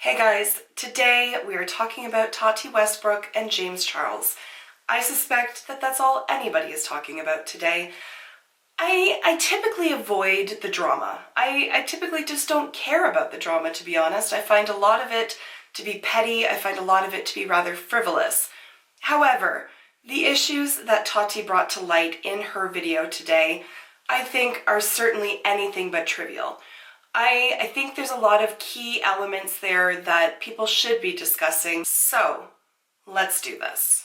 Hey guys, today we are talking about Tati Westbrook and James Charles. I suspect that that's all anybody is talking about today. I typically avoid the drama. I typically just don't care about the drama, to be honest. I find a lot of it to be petty. I find a lot of it to be rather frivolous. However, the issues that Tati brought to light in her video today, I think are certainly anything but trivial. I think there's a lot of key elements there that people should be discussing, so let's do this.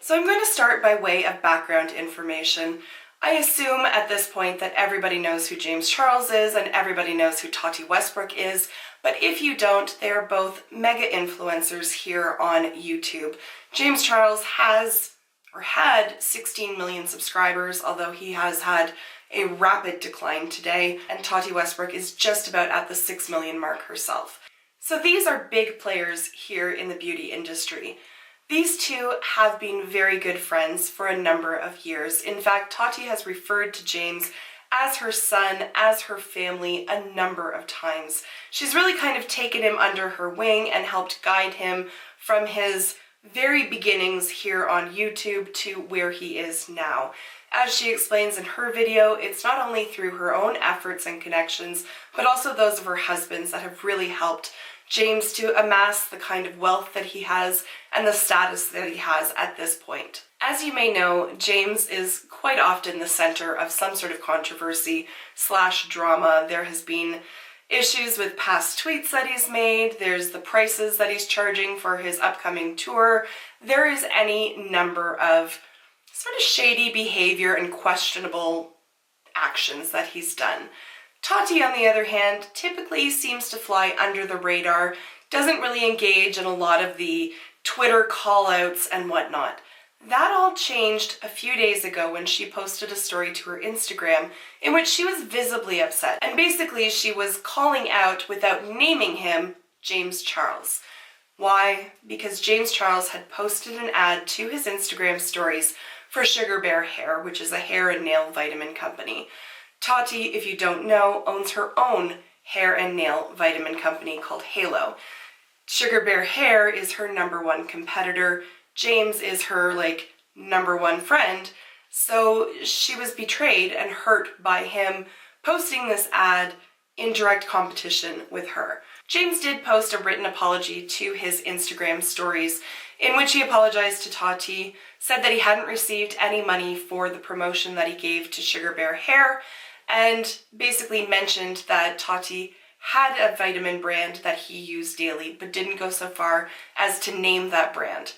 So I'm going to start by way of background information. I assume at this point that everybody knows who James Charles is and everybody knows who Tati Westbrook is, but if you don't, they are both mega influencers here on YouTube. James Charles had 16 million subscribers, although he has had a rapid decline today, and Tati Westbrook is just about at the 6 million mark herself. So these are big players here in the beauty industry. These two have been very good friends for a number of years. In fact, Tati has referred to James as her son, as her family, a number of times. She's really kind of taken him under her wing and helped guide him from his very beginnings here on YouTube to where he is now. As she explains in her video, it's not only through her own efforts and connections, but also those of her husbands that have really helped James to amass the kind of wealth that he has and the status that he has at this point. As you may know, James is quite often the center of some sort of controversy / drama. There has been issues with past tweets that he's made, there's the prices that he's charging for his upcoming tour, there is any number of sort of shady behavior and questionable actions that he's done. Tati, on the other hand, typically seems to fly under the radar, doesn't really engage in a lot of the Twitter call-outs and whatnot. That all changed a few days ago when she posted a story to her Instagram in which she was visibly upset. And basically she was calling out, without naming him, James Charles. Why? Because James Charles had posted an ad to his Instagram stories for Sugar Bear Hair, which is a hair and nail vitamin company. Tati, if you don't know, owns her own hair and nail vitamin company called Halo. Sugar Bear Hair is her #1 competitor. James is her, #1 friend, so she was betrayed and hurt by him posting this ad in direct competition with her. James did post a written apology to his Instagram stories in which he apologized to Tati, said that he hadn't received any money for the promotion that he gave to Sugar Bear Hair, and basically mentioned that Tati had a vitamin brand that he used daily, but didn't go so far as to name that brand.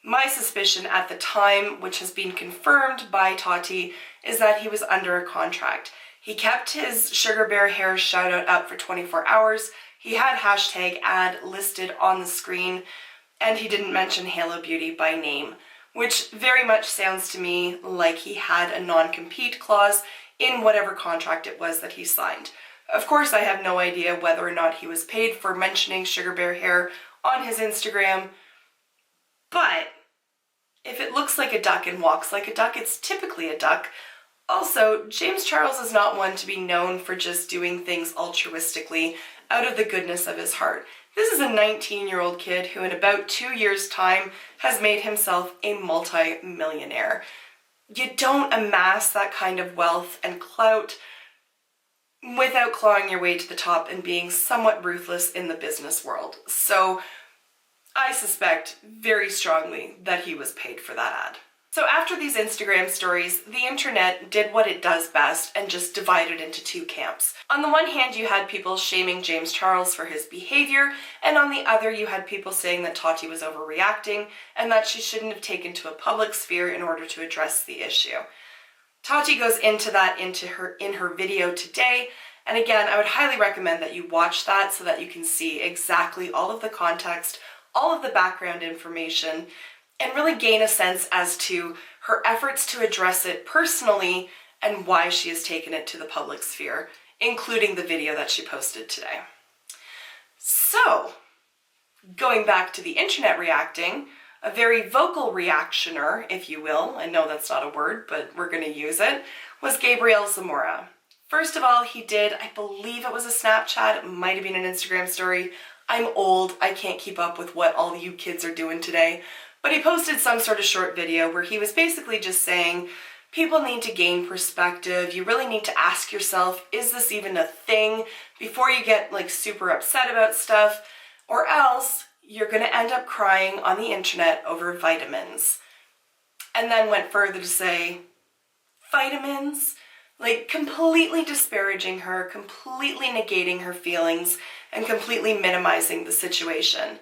My suspicion at the time, which has been confirmed by Tati, is that he was under a contract. He kept his Sugar Bear Hair shoutout up for 24 hours, he had #ad listed on the screen, and he didn't mention Halo Beauty by name, which very much sounds to me like he had a non-compete clause in whatever contract it was that he signed. Of course, I have no idea whether or not he was paid for mentioning Sugar Bear Hair on his Instagram, but if it looks like a duck and walks like a duck, it's typically a duck. Also, James Charles is not one to be known for just doing things altruistically out of the goodness of his heart. This is a 19-year-old kid who in about 2 years' time has made himself a multi-millionaire. You don't amass that kind of wealth and clout without clawing your way to the top and being somewhat ruthless in the business world. So I suspect very strongly that he was paid for that ad. So after these Instagram stories, the internet did what it does best and just divided into two camps. On the one hand, you had people shaming James Charles for his behavior, and on the other, you had people saying that Tati was overreacting and that she shouldn't have taken to a public sphere in order to address the issue. Tati goes into that in her video today, and again, I would highly recommend that you watch that so that you can see exactly all of the context, all of the background information, and really gain a sense as to her efforts to address it personally and why she has taken it to the public sphere, including the video that she posted today. So, going back to the internet reacting, a very vocal reactioner, if you will, I know that's not a word, but we're going to use it, was Gabrielle Zamora. First of all, he did, I believe it was a Snapchat, it might have been an Instagram story. I'm old, I can't keep up with what all you kids are doing today. But he posted some sort of short video where he was basically just saying, people need to gain perspective. You really need to ask yourself, is this even a thing? Before you get like super upset about stuff, or else you're gonna end up crying on the internet over vitamins. And then went further to say, vitamins? Like completely disparaging her, completely negating her feelings, and completely minimizing the situation.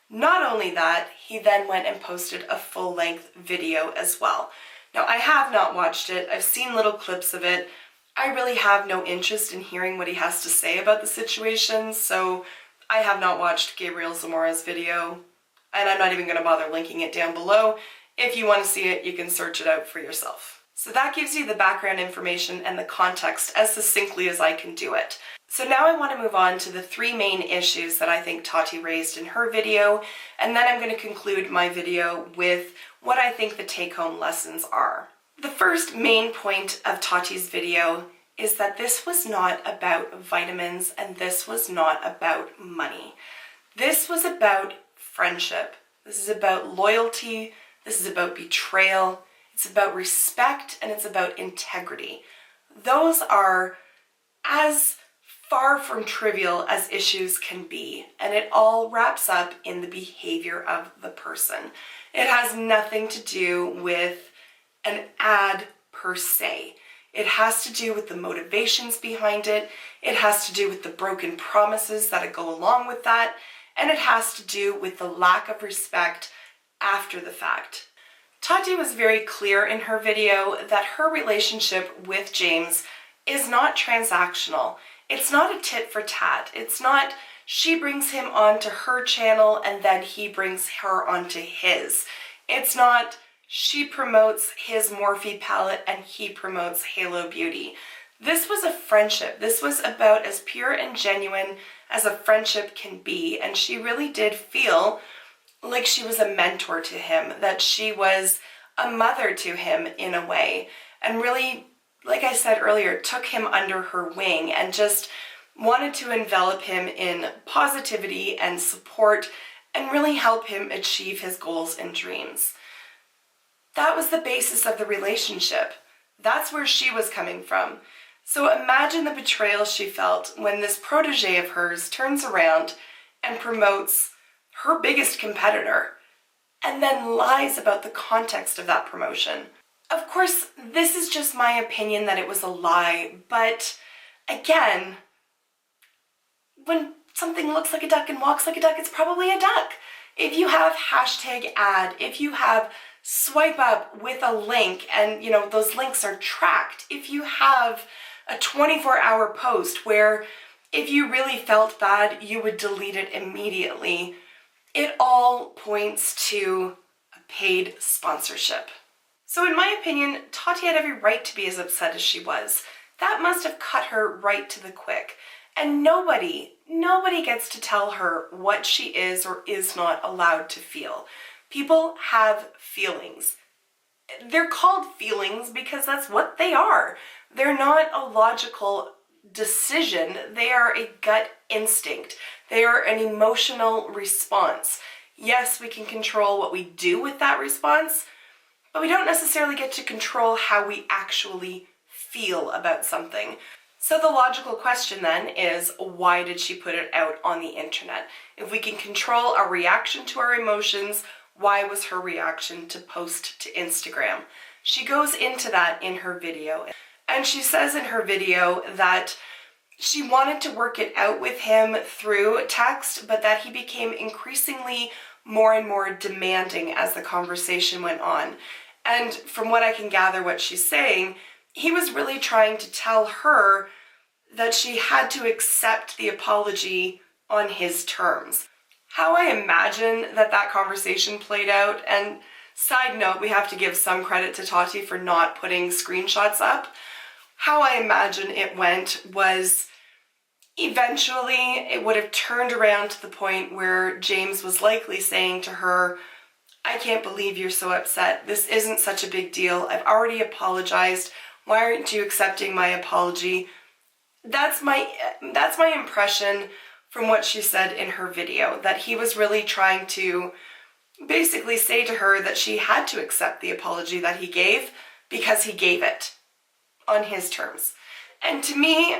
Not only that, he then went and posted a full-length video as well. Now, I have not watched it. I've seen little clips of it. I really have no interest in hearing what he has to say about the situation, so I have not watched Gabriel Zamora's video, and I'm not even going to bother linking it down below. If you want to see it, you can search it out for yourself. So that gives you the background information and the context as succinctly as I can do it. So now I want to move on to the three main issues that I think Tati raised in her video, and then I'm going to conclude my video with what I think the take-home lessons are. The first main point of Tati's video is that this was not about vitamins and this was not about money. This was about friendship. This is about loyalty. This is about betrayal. It's about respect and it's about integrity. Those are as far from trivial as issues can be, and it all wraps up in the behavior of the person. It has nothing to do with an ad per se. It has to do with the motivations behind it. It has to do with the broken promises that go along with that, and it has to do with the lack of respect after the fact. Tati was very clear in her video that her relationship with James is not transactional. It's not a tit for tat. It's not she brings him onto her channel and then he brings her onto his. It's not she promotes his Morphe palette and he promotes Halo Beauty. This was a friendship. This was about as pure and genuine as a friendship can be, and she really did feel like she was a mentor to him, that she was a mother to him in a way, and really, like I said earlier, took him under her wing and just wanted to envelop him in positivity and support and really help him achieve his goals and dreams. That was the basis of the relationship. That's where she was coming from. So imagine the betrayal she felt when this protege of hers turns around and promotes her biggest competitor, and then lies about the context of that promotion. Of course, this is just my opinion that it was a lie, but again, when something looks like a duck and walks like a duck, it's probably a duck. If you have hashtag ad, if you have swipe up with a link and those links are tracked, if you have a 24-hour post where if you really felt bad, you would delete it immediately, it all points to a paid sponsorship. So in my opinion, Tati had every right to be as upset as she was. That must have cut her right to the quick. And nobody gets to tell her what she is or is not allowed to feel. People have feelings. They're called feelings because that's what they are. They're not a logical decision. They are a gut instinct. They are an emotional response. Yes, we can control what we do with that response, but we don't necessarily get to control how we actually feel about something. So the logical question then is, why did she put it out on the internet? If we can control our reaction to our emotions, why was her reaction to post to Instagram? She goes into that in her video. And she says in her video that she wanted to work it out with him through text, but that he became increasingly more and more demanding as the conversation went on. And from what I can gather what she's saying, he was really trying to tell her that she had to accept the apology on his terms. How I imagine that conversation played out, and side note, we have to give some credit to Tati for not putting screenshots up. How I imagine it went was eventually it would have turned around to the point where James was likely saying to her, I can't believe you're so upset. This isn't such a big deal. I've already apologized. Why aren't you accepting my apology? that's my impression from what she said in her video, that he was really trying to basically say to her that she had to accept the apology that he gave because he gave it on his terms. And to me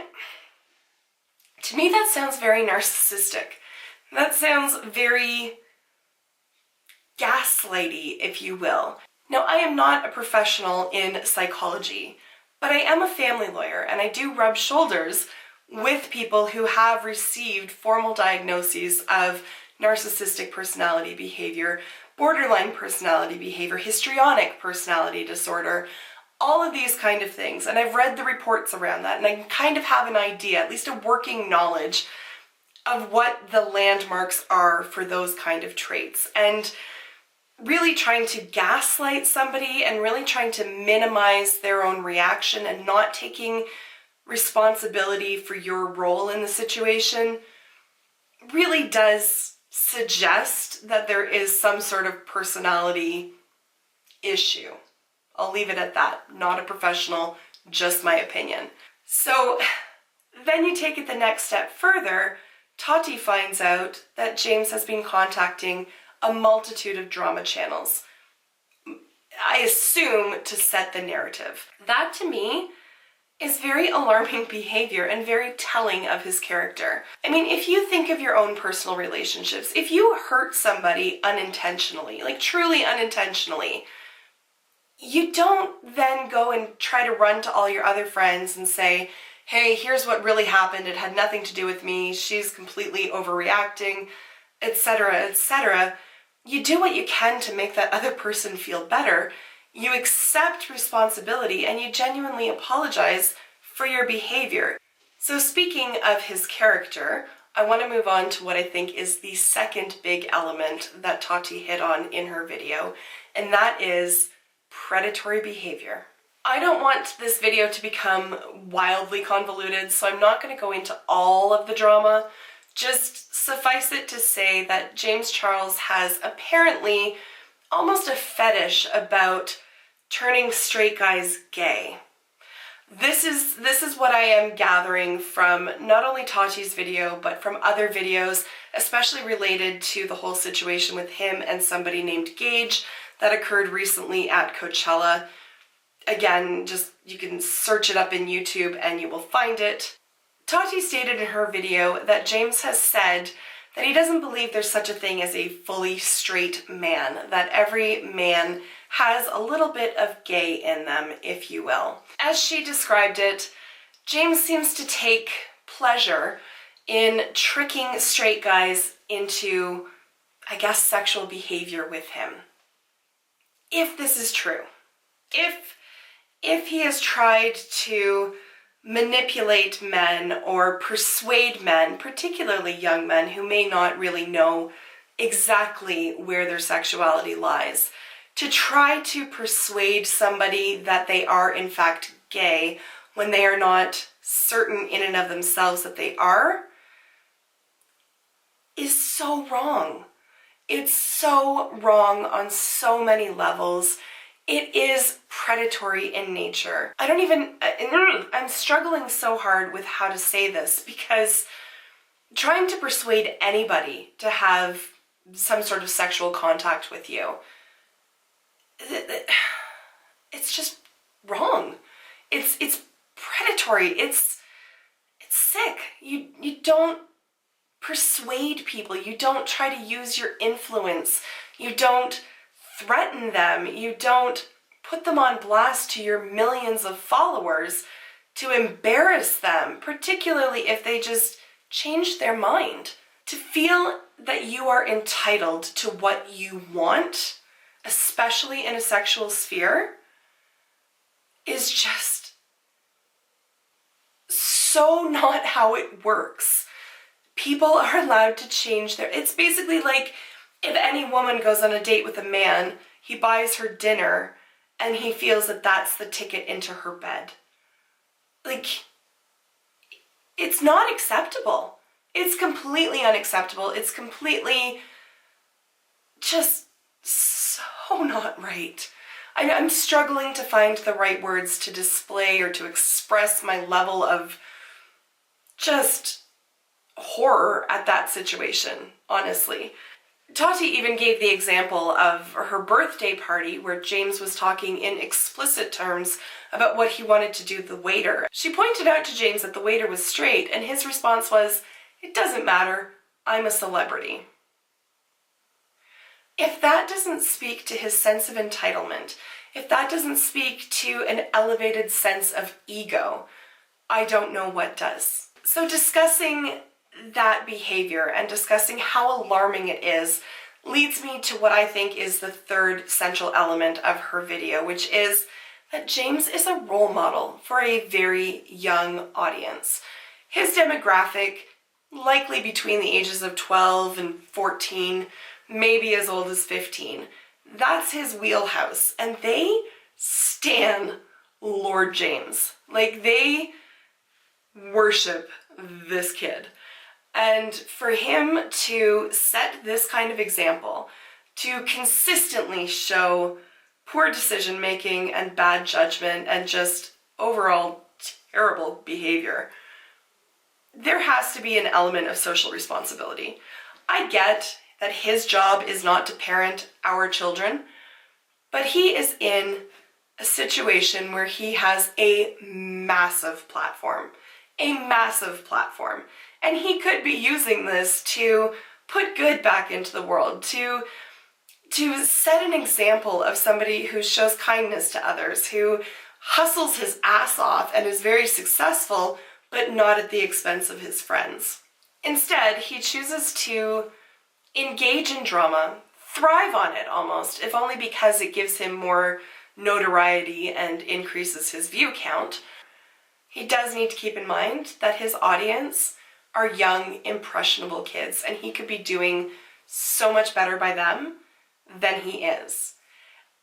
that sounds very narcissistic. That sounds very gaslighty, if you will. Now, I am not a professional in psychology, but I am a family lawyer, and I do rub shoulders with people who have received formal diagnoses of narcissistic personality behavior, borderline personality behavior, histrionic personality disorder, all of these kind of things. And I've read the reports around that, and I kind of have an idea, at least a working knowledge, of what the landmarks are for those kind of traits. And really trying to gaslight somebody and really trying to minimize their own reaction and not taking responsibility for your role in the situation really does suggest that there is some sort of personality issue. I'll leave it at that. Not a professional, just my opinion. So then you take it the next step further. Tati finds out that James has been contacting a multitude of drama channels, I assume to set the narrative. That to me is very alarming behavior and very telling of his character. I mean, if you think of your own personal relationships, if you hurt somebody unintentionally, like truly unintentionally, you don't then go and try to run to all your other friends and say, hey, here's what really happened, it had nothing to do with me, she's completely overreacting, etc., etc. You do what you can to make that other person feel better. You accept responsibility and you genuinely apologize for your behavior. So speaking of his character, I want to move on to what I think is the second big element that Tati hit on in her video, and that is predatory behavior. I don't want this video to become wildly convoluted, so I'm not going to go into all of the drama. Just suffice it to say that James Charles has apparently almost a fetish about turning straight guys gay. This is what I am gathering from not only Tati's video, but from other videos, especially related to the whole situation with him and somebody named Gage that occurred recently at Coachella. Again, just you can search it up in YouTube and you will find it. Tati stated in her video that James has said that he doesn't believe there's such a thing as a fully straight man, that every man has a little bit of gay in them, if you will. As she described it, James seems to take pleasure in tricking straight guys into, I guess, sexual behavior with him. If this is true, if he has tried to manipulate men or persuade men, particularly young men who may not really know exactly where their sexuality lies, to try to persuade somebody that they are in fact gay when they are not certain in and of themselves that they are, is so wrong. It's so wrong on so many levels. It is predatory in nature. I'm struggling so hard with how to say this, because trying to persuade anybody to have some sort of sexual contact with you, it's just wrong. It's predatory. It's sick. You don't persuade people. You don't try to use your influence. You don't threaten them. You don't put them on blast to your millions of followers to embarrass them, particularly if they just change their mind. To feel that you are entitled to what you want, especially in a sexual sphere, is just so not how it works. People are allowed to change their... It's basically like if any woman goes on a date with a man, he buys her dinner, and he feels that that's the ticket into her bed. Like, it's not acceptable. It's completely unacceptable. It's completely just so not right. I'm struggling to find the right words to display or to express my level of just horror at that situation, honestly. Tati even gave the example of her birthday party where James was talking in explicit terms about what he wanted to do with the waiter. She pointed out to James that the waiter was straight, and his response was, "It doesn't matter, I'm a celebrity." If that doesn't speak to his sense of entitlement, if that doesn't speak to an elevated sense of ego, I don't know what does. So discussing that behavior and discussing how alarming it is leads me to what I think is the third central element of her video, which is that James is a role model for a very young audience. His demographic, likely between the ages of 12 and 14, maybe as old as 15. That's his wheelhouse, and they stan Lord James. Like, they worship this kid. And for him to set this kind of example, to consistently show poor decision making and bad judgment and just overall terrible behavior, there has to be an element of social responsibility. I get that his job is not to parent our children, but he is in a situation where he has a massive platform, and he could be using this to put good back into the world, to set an example of somebody who shows kindness to others, who hustles his ass off and is very successful, but not at the expense of his friends. Instead, he chooses to engage in drama, thrive on it almost, if only because it gives him more notoriety and increases his view count. He does need to keep in mind that his audience are young, impressionable kids, and he could be doing so much better by them than he is.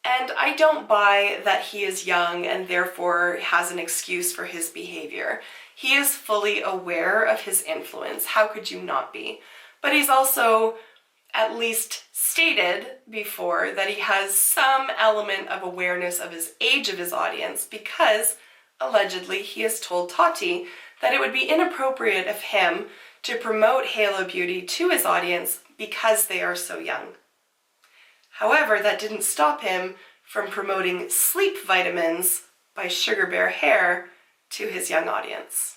And I don't buy that he is young and therefore has an excuse for his behavior. He is fully aware of his influence. How could you not be? But he's also at least stated before that he has some element of awareness of his age of his audience, because allegedly he has told Tati that it would be inappropriate of him to promote Halo Beauty to his audience because they are so young. However, that didn't stop him from promoting sleep vitamins by Sugar Bear Hair to his young audience.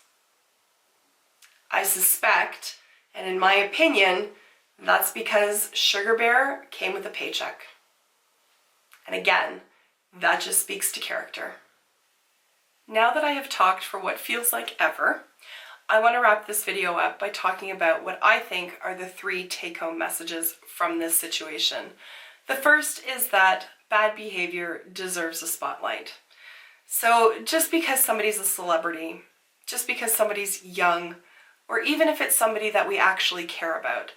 I suspect, and in my opinion, that's because Sugar Bear came with a paycheck. And again, that just speaks to character. Now that I have talked for what feels like ever, I want to wrap this video up by talking about what I think are the 3 take-home messages from this situation. The first is that bad behavior deserves a spotlight. So just because somebody's a celebrity, just because somebody's young, or even if it's somebody that we actually care about,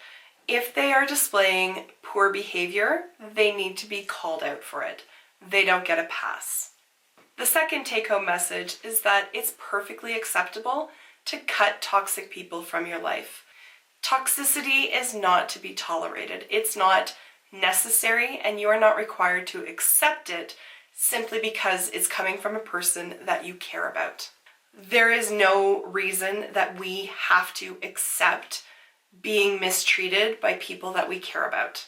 if they are displaying poor behavior, they need to be called out for it. They don't get a pass. The second take-home message is that it's perfectly acceptable to cut toxic people from your life. Toxicity is not to be tolerated. It's not necessary, and you are not required to accept it simply because it's coming from a person that you care about. There is no reason that we have to accept being mistreated by people that we care about.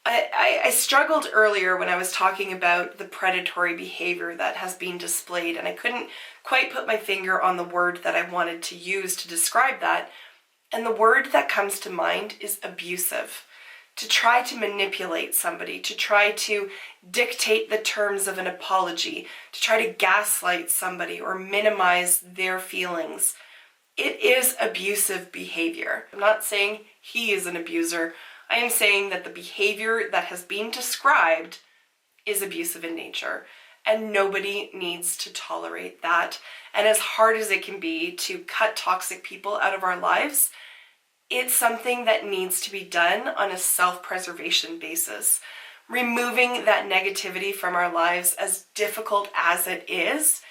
I struggled earlier when I was talking about the predatory behavior that has been displayed, and I couldn't quite put my finger on the word that I wanted to use to describe that. And the word that comes to mind is abusive. To try to manipulate somebody, to try to dictate the terms of an apology, to try to gaslight somebody or minimize their feelings. It is abusive behavior. I'm not saying he is an abuser. I am saying that the behavior that has been described is abusive in nature, and nobody needs to tolerate that. And as hard as it can be to cut toxic people out of our lives, it's something that needs to be done on a self-preservation basis. Removing that negativity from our lives, as difficult as it is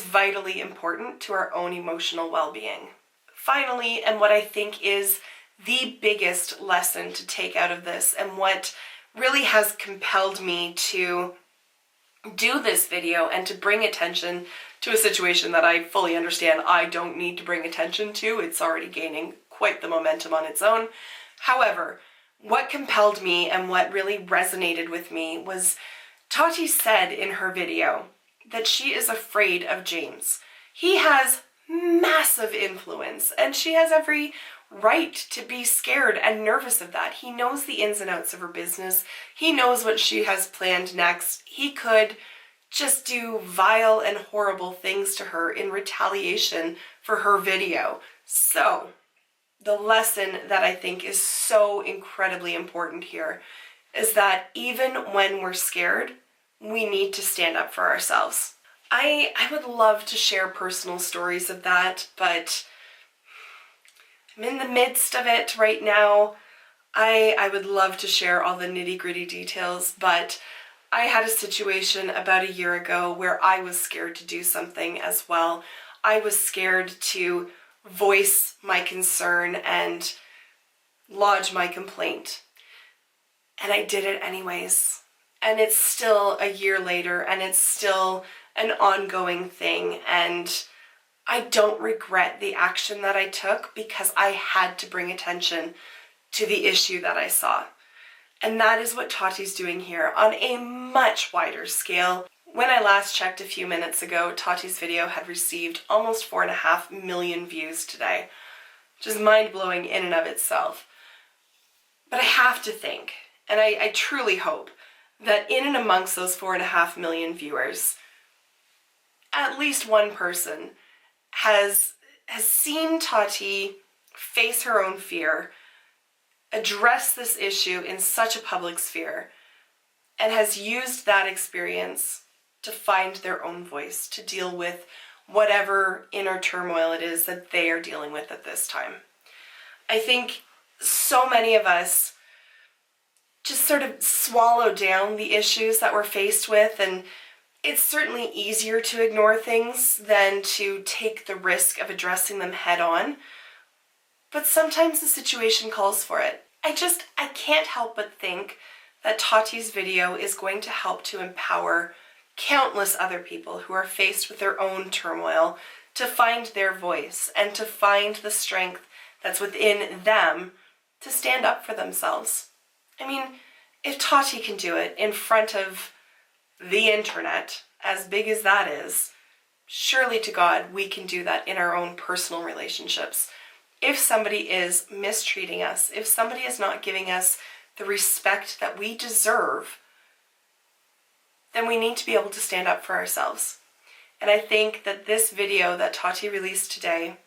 vitally important to our own emotional well-being. Finally, and what I think is the biggest lesson to take out of this, and what really has compelled me to do this video and to bring attention to a situation that I fully understand I don't need to bring attention to. It's already gaining quite the momentum on its own. However, what compelled me and what really resonated with me was Tati said in her video that she is afraid of James. He has massive influence, and she has every right to be scared and nervous of that. He knows the ins and outs of her business. He knows what she has planned next. He could just do vile and horrible things to her in retaliation for her video. So, the lesson that I think is so incredibly important here is that even when we're scared, we need to stand up for ourselves. I would love to share personal stories of that, but I'm in the midst of it right now. I would love to share all the nitty-gritty details, but I had a situation about a year ago where I was scared to do something as well. I was scared to voice my concern and lodge my complaint. And I did it anyways. And it's still a year later, and it's still an ongoing thing, and I don't regret the action that I took because I had to bring attention to the issue that I saw. And that is what Tati's doing here on a much wider scale. When I last checked a few minutes ago, Tati's video had received almost 4.5 million views today, which is mind-blowing in and of itself. But I have to think, and I truly hope, that in and amongst those 4.5 million viewers, at least one person has seen Tati face her own fear, address this issue in such a public sphere, and has used that experience to find their own voice, to deal with whatever inner turmoil it is that they are dealing with at this time. I think so many of us just sort of swallow down the issues that we're faced with, and it's certainly easier to ignore things than to take the risk of addressing them head on. But sometimes the situation calls for it. I can't help but think that Tati's video is going to help to empower countless other people who are faced with their own turmoil to find their voice and to find the strength that's within them to stand up for themselves. I mean, if Tati can do it in front of the internet, as big as that is, surely to God we can do that in our own personal relationships. If somebody is mistreating us, if somebody is not giving us the respect that we deserve, then we need to be able to stand up for ourselves. And I think that this video that Tati released today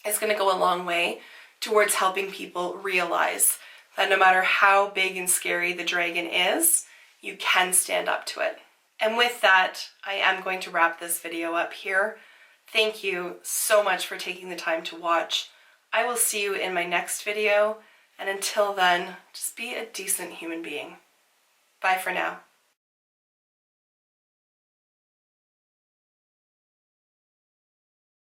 is going to go a long way towards helping people realize that no matter how big and scary the dragon is, you can stand up to it. And with that, I am going to wrap this video up here. Thank you so much for taking the time to watch. I will see you in my next video, and until then, just be a decent human being. Bye for now.